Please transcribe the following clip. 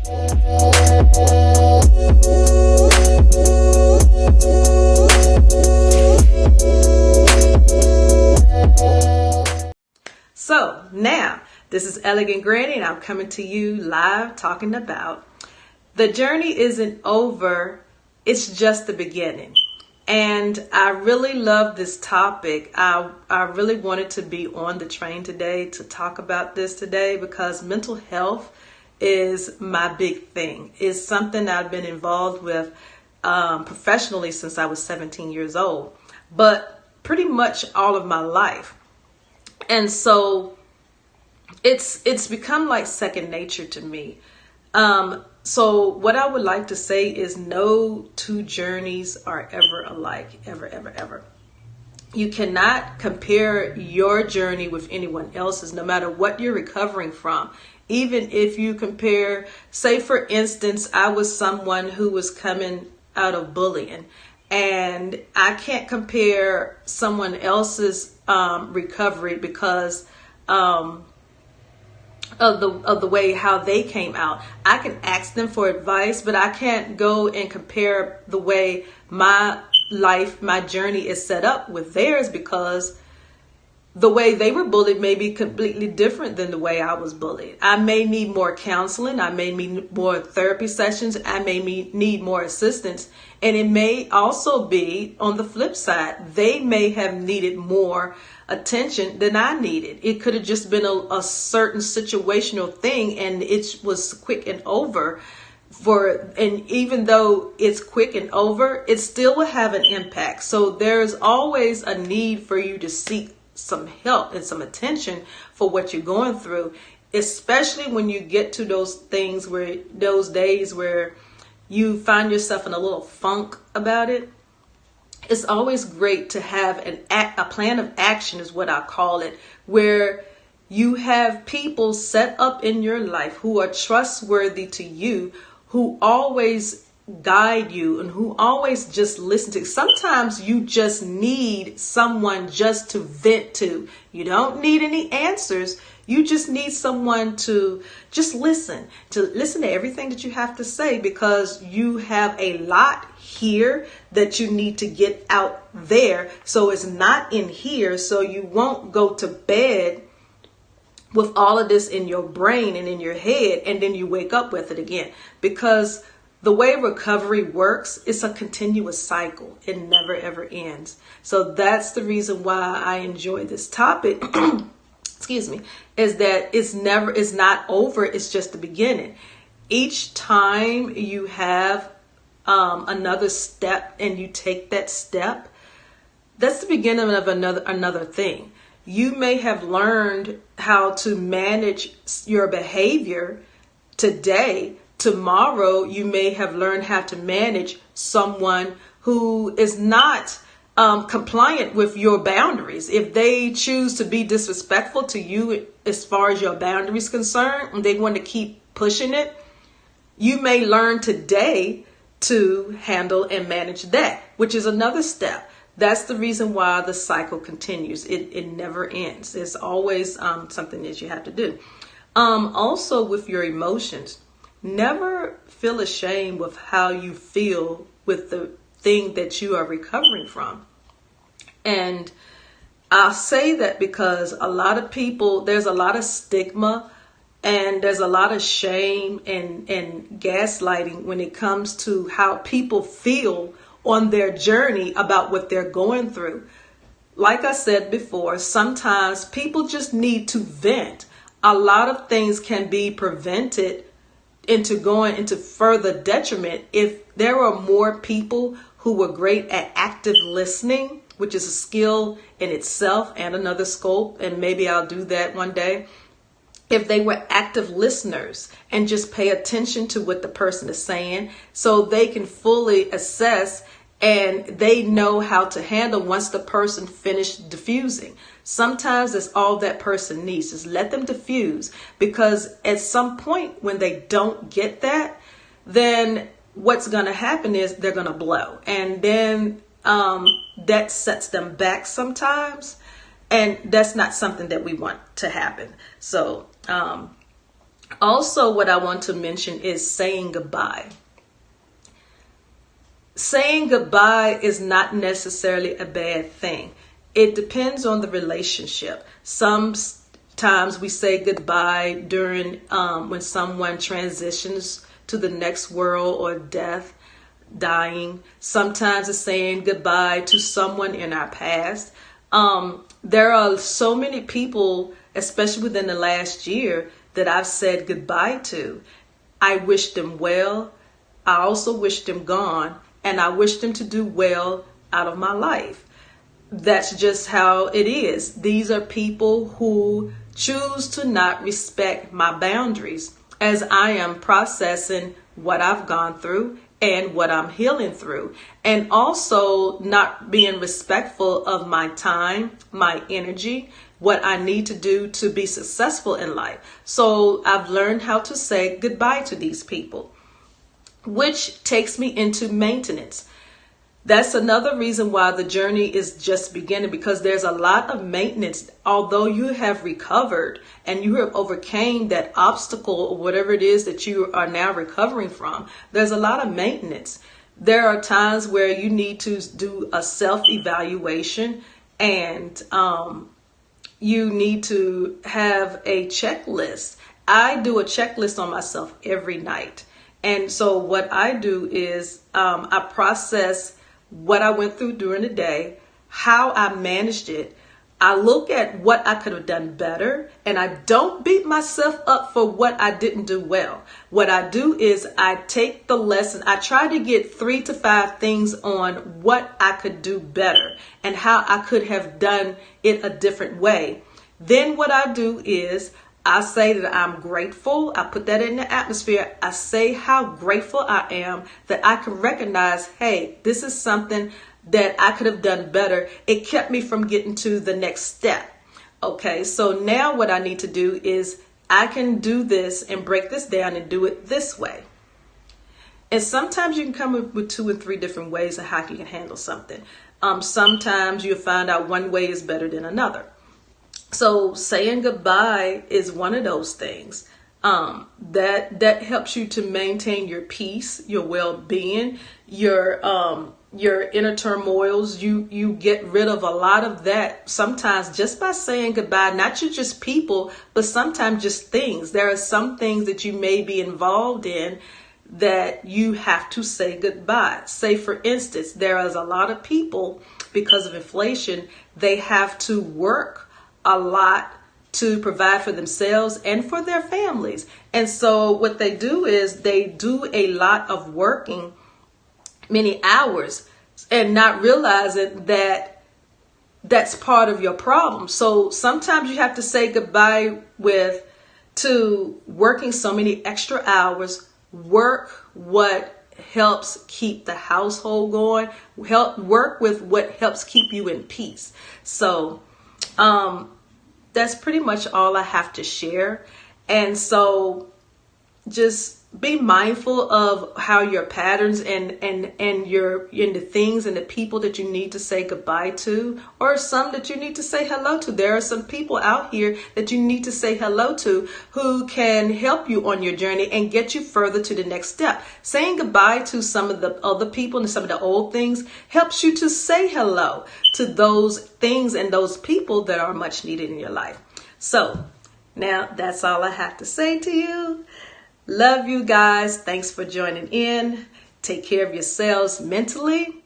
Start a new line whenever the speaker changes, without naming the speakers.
So now, this is Elegant Granny, and I'm coming to you live talking about the journey isn't over, it's just the beginning. And I really love this topic. I really wanted to be on the train today to talk about this today because mental health is my big thing. It's something I've been involved with professionally since I was 17 years old, but pretty much all of my life. And so it's become like second nature to me. So what I would like to say is no two journeys are ever alike, ever, ever, ever. You cannot compare your journey with anyone else's, no matter what you're recovering from. Even if you compare, say for instance, I was someone who was coming out of bullying, and I can't compare someone else's recovery because of the way how they came out. I can ask them for advice, but I can't go and compare the way my life, my journey is set up with theirs, because the way they were bullied may be completely different than the way I was bullied. I may need more counseling. I may need more therapy sessions. I may need more assistance. And it may also be on the flip side. They may have needed more attention than I needed. It could have just been a certain situational thing, and it was quick and over. And even though it's quick and over, it still will have an impact. So there's always a need for you to seek some help and some attention for what you're going through, especially when you get to those days where you find yourself in a little funk about it. It's always great to have a plan of action, is what I call it, where you have people set up in your life who are trustworthy to you, who always guide you and who always just listen to. Sometimes you just need someone just to vent to. You don't need any answers. You just need someone to just listen to everything that you have to say, because you have a lot here that you need to get out there. So it's not in here. So you won't go to bed with all of this in your brain and in your head, and then you wake up with it again. Because the way recovery works, it's a continuous cycle. It never ever ends. So that's the reason why I enjoy this topic. Excuse me, is that it's not over. It's just the beginning. Each time you have another step and you take that step, that's the beginning of another thing. You may have learned how to manage your behavior today. Tomorrow, you may have learned how to manage someone who is not compliant with your boundaries. If they choose to be disrespectful to you as far as your boundaries concerned, and they want to keep pushing it, you may learn today to handle and manage that, which is another step. That's the reason why the cycle continues. It never ends. There's always something that you have to do. Also with your emotions, never feel ashamed with how you feel with the thing that you are recovering from. And I'll say that because a lot of people, there's a lot of stigma and there's a lot of shame and gaslighting when it comes to how people feel on their journey about what they're going through. Like I said before, sometimes people just need to vent. A lot of things can be prevented into going into further detriment if there were more people who were great at active listening, which is a skill in itself and another scope, and maybe I'll do that one day. If they were active listeners and just pay attention to what the person is saying, so they can fully assess and they know how to handle once the person finished diffusing. Sometimes that's all that person needs, is let them diffuse, because at some point when they don't get that, then what's going to happen is they're going to blow, and then that sets them back sometimes, and that's not something that we want to happen. So Also, what I want to mention is saying goodbye. Saying goodbye is not necessarily a bad thing. It depends on the relationship. Sometimes we say goodbye during when someone transitions to the next world or death, dying. Sometimes it's saying goodbye to someone in our past. There are so many people, especially within the last year, that I've said goodbye to. I wish them well. I also wish them gone. And I wish them to do well out of my life. That's just how it is. These are people who choose to not respect my boundaries as I am processing what I've gone through and what I'm healing through. And also not being respectful of my time, my energy, what I need to do to be successful in life. So I've learned how to say goodbye to these people, which takes me into maintenance. That's another reason why the journey is just beginning, because there's a lot of maintenance. Although you have recovered and you have overcame that obstacle or whatever it is that you are now recovering from, there's a lot of maintenance. There are times where you need to do a self-evaluation, and you need to have a checklist. I do a checklist on myself every night. And so what I do is I process what I went through during the day, how I managed it. I look at what I could have done better, and I don't beat myself up for what I didn't do well. What I do is I take the lesson. I try to get 3 to 5 things on what I could do better and how I could have done it a different way. Then what I do is I say that I'm grateful. I put that in the atmosphere. I say how grateful I am that I can recognize, hey, this is something that I could have done better. It kept me from getting to the next step. Okay, so now what I need to do is I can do this and break this down and do it this way. And sometimes you can come up with 2 and 3 different ways of how you can handle something. Sometimes you'll find out one way is better than another. So saying goodbye is one of those things that helps you to maintain your peace, your well-being, your inner turmoils. You get rid of a lot of that sometimes just by saying goodbye, not to just people, but sometimes just things. There are some things that you may be involved in that you have to say goodbye. Say, for instance, there is a lot of people, because of inflation, they have to work a lot to provide for themselves and for their families. And so what they do is they do a lot of working, many hours, and not realizing that that's part of your problem. So sometimes you have to say goodbye to working so many extra hours, work what helps keep the household going, work with what helps keep you in peace. So that's pretty much all I have to share. And so just be mindful of how your patterns and the things and the people that you need to say goodbye to, or some that you need to say hello to. There are some people out here that you need to say hello to who can help you on your journey and get you further to the next step. Saying goodbye to some of the other people and some of the old things helps you to say hello to those things and those people that are much needed in your life. So now that's all I have to say to you. Love you guys. Thanks for joining in. Take care of yourselves mentally,